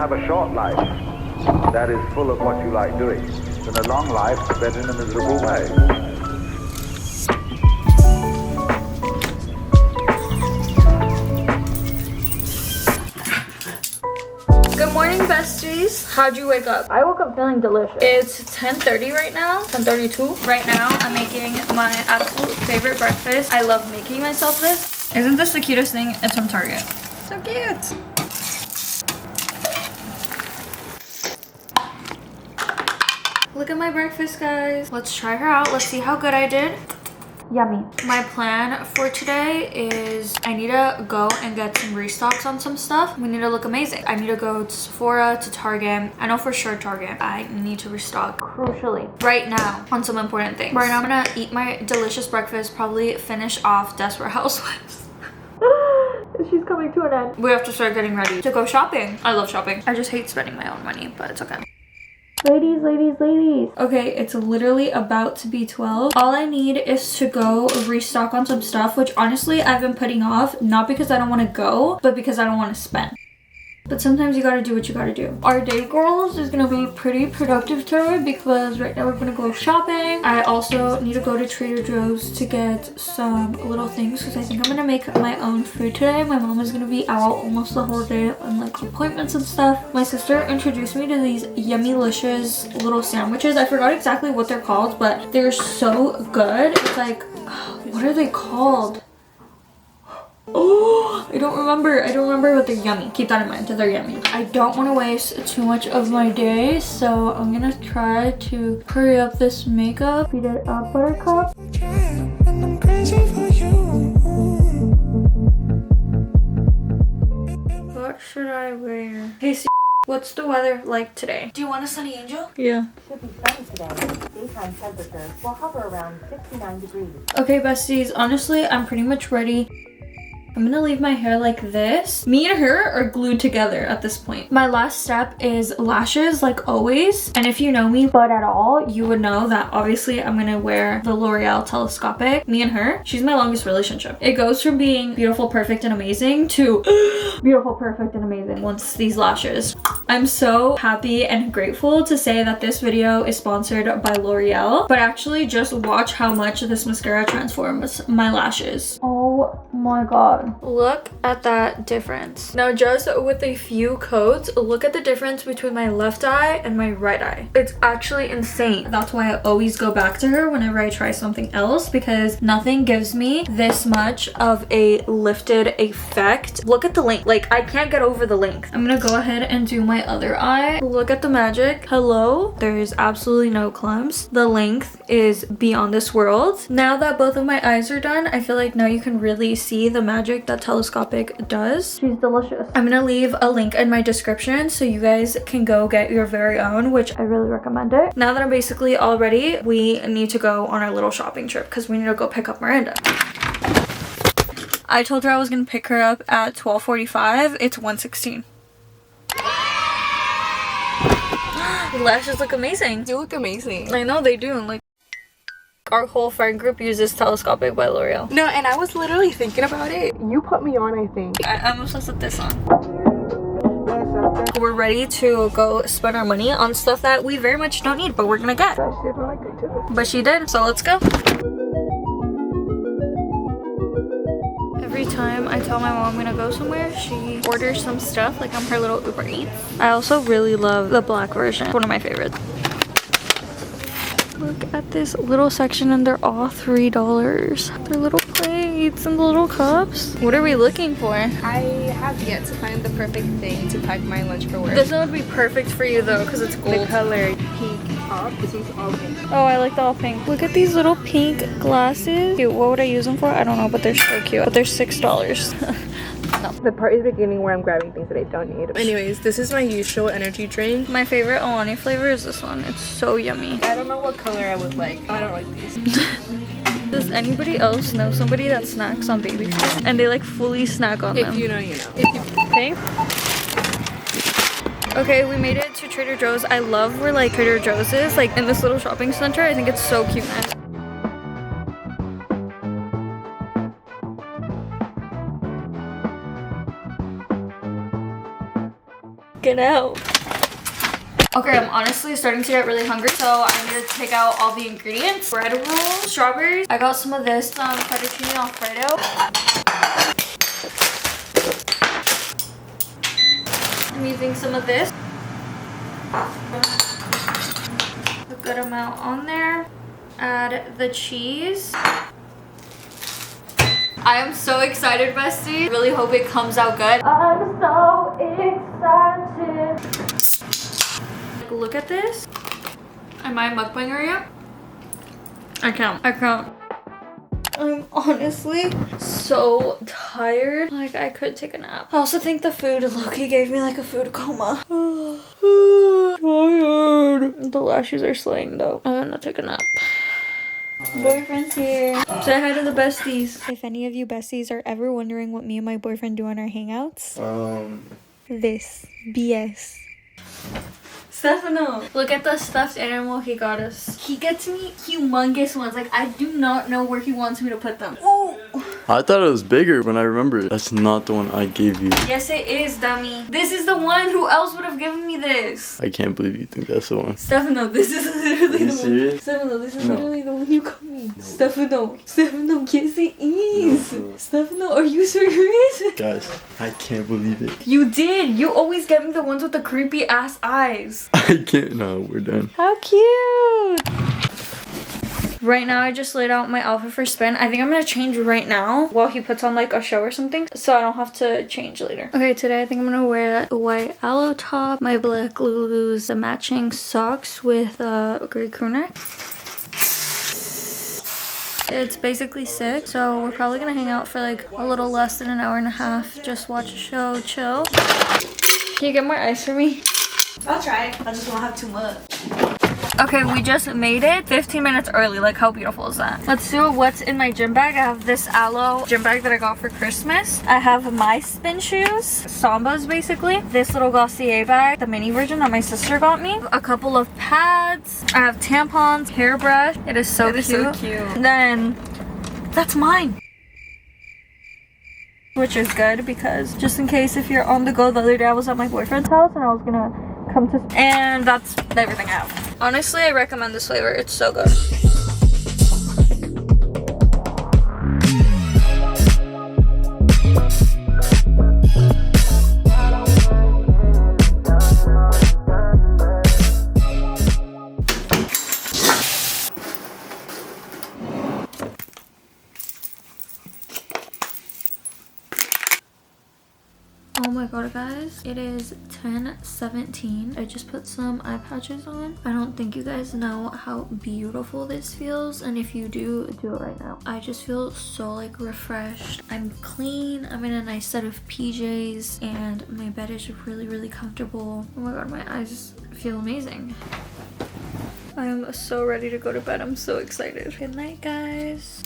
have a short life that is full of what you like doing than a long life spent in a miserable way. Good morning, besties. How'd you wake up? I woke up feeling delicious. It's 10:30 right now. 10:32. Right now, I'm making my absolute favorite breakfast. I love making myself this. Isn't this the cutest thing? It's from Target. So cute. Look at my breakfast, guys. Let's try her out. Let's see how good I did. Yummy. My plan for today is I need to go and get some restocks on some stuff. We need to look amazing. I need to go to Sephora, to Target. I know for sure Target. I need to restock crucially right now on some important things. Right now I'm gonna eat my delicious breakfast, probably finish off Desperate Housewives. She's coming to an end. We have to start getting ready to go shopping. I love shopping. I just hate spending my own money, but it's okay. Ladies. Okay, it's literally about to be 12. All I need is to go restock on some stuff, which honestly I've been putting off, not because I don't want to go, but because I don't want to spend. But sometimes you gotta do what you gotta do. Our day, girls, is gonna be pretty productive today because right now we're gonna go shopping. I also need to go to Trader Joe's to get some little things because I think I'm gonna make my own food today. My mom is gonna be out almost the whole day on like appointments and stuff. My sister introduced me to these yummylicious little sandwiches. I forgot exactly what they're called, but they're so good. It's like, what are they called? Oh, I don't remember, but they're yummy. Keep that in mind, they're yummy. I don't want to waste too much of my day, so I'm gonna try to hurry up this makeup. Beat it up, buttercup. What should I wear? Hey, what's the weather like today? Do you want a sunny angel? Yeah. Should be sunny today. Daytime temperature will hover around 69 degrees. Okay, besties, honestly, I'm pretty much ready. I'm gonna leave my hair like this. Me and her are glued together at this point. My last step is lashes, like always. And if you know me but at all, you would know that obviously I'm gonna wear the L'Oreal Telescopic. Me and her, she's my longest relationship. It goes from being beautiful, perfect, and amazing to beautiful, perfect, and amazing once these lashes. I'm so happy and grateful to say that this video is sponsored by L'Oreal, but actually just watch how much this mascara transforms my lashes. Oh my god. Look at that difference. Now just with a few coats, look at the difference between my left eye and my right eye. It's actually insane. That's why I always go back to her whenever I try something else, because nothing gives me this much of a lifted effect. Look at the length. Like, I can't get over the length. I'm gonna go ahead and do my other eye. Look at the magic. Hello? There is absolutely no clumps. The length is beyond this world. Now that both of my eyes are done, I feel like now you can really see the magic that Telescopic does. She's delicious. I'm gonna leave a link in my description so you guys can go get your very own, which I really recommend it. Now that I'm basically all ready, we need to go on our little shopping trip because we need to go pick up Miranda. I told her I was gonna pick her up at 12:45. It's 1:16. Lashes look amazing. You look amazing. I know they do. Like, our whole friend group uses Telescopic by L'Oreal. No, and I was literally thinking about it. You put me on, I think. I'm obsessed with this on. We're ready to go spend our money on stuff that we very much don't need, but we're gonna get. But she did, so let's go. Every time I tell my mom I'm gonna go somewhere, she orders some stuff, like I'm her little Uber Eats. I also really love the black version. It's one of my favorites. Look at this little section and they're all $3. They're little plates and the little cups. What are we looking for? I have yet to find the perfect thing to pack my lunch for work. This one would be perfect for you though, because it's gold. The color pink top. This one's all pink. Oh, I like the all pink. Look at these little pink glasses. Cute. What would I use them for? I don't know, but they're so cute. But they're $6. No. The part is beginning where I'm grabbing things that I don't need. Anyways, this is my usual energy drink. My favorite Alani flavor is this one. It's so yummy. I don't know what color I would like. I don't like these. Does anybody else know somebody that snacks on baby food? And they like fully snack on them? If you know, you know. If you okay. Okay, we made it to Trader Joe's. I love where like Trader Joe's is, like in this little shopping center. I think it's so cute. Get out. Okay, I'm honestly starting to get really hungry, so I'm gonna take out all the ingredients. Bread roll, strawberries. I got some of this fettuccine alfredo. I'm using some of this. A good amount on there. Add the cheese. I am so excited, bestie. Really hope it comes out good. I'm so excited. Like, look at this. Am I a mukbanger yet? I can't. I'm honestly so tired. Like, I could take a nap. I also think the food low-key gave me like a food coma. Tired. The lashes are slaying though. I'm gonna take a nap. Boyfriend's here. Say hi to the besties. If any of you besties are ever wondering what me and my boyfriend do on our hangouts, this BS. Stefano, look at the stuffed animal he got us. He gets me humongous ones. Like, I do not know where he wants me to put them. Ooh. I thought it was bigger when I remember it. That's not the one I gave you. Yes, it is, dummy. This is the one. Who else would have given me this? I can't believe you think that's the one. Stefano, this is literally the serious? one. Stefano, this is literally the one you got me. No. Stefano, yes it is. No. Stefano, are you serious? Guys, I can't believe it. You did. You always get me the ones with the creepy ass eyes. I can't. No, we're done. How cute. Right now, I just laid out my outfit for spin. I think I'm gonna change right now while he puts on like a show or something, so I don't have to change later. Okay, today I think I'm gonna wear a white aloe top, my black Lulu's, the matching socks with a gray crew neck. It's basically 6, so we're probably gonna hang out for like a little less than an hour and a half. Just watch a show, chill. Can you get more ice for me? I'll try. I just won't have too much. Okay, we just made it 15 minutes early. Like, how beautiful is that? Let's do what's in my gym bag. I have this aloe gym bag that I got for Christmas. I have my spin shoes, Sambas basically. This little Glossier bag, the mini version that my sister got me. A couple of pads. I have tampons, hairbrush. It is so cute. And then, that's mine. Which is good because just in case if you're on the go, the other day I was at my boyfriend's house and I was gonna come to, and that's everything I have. Honestly, I recommend this flavor. It's so good. Oh my god, guys, it is 10:17. I just put some eye patches on. I don't think you guys know how beautiful this feels, and if you do it right now. I just feel so like refreshed. I'm clean. I'm in a nice set of PJs and my bed is really comfortable. Oh my god, my eyes feel amazing. I am so ready to go to bed. I'm so excited. Good night, guys.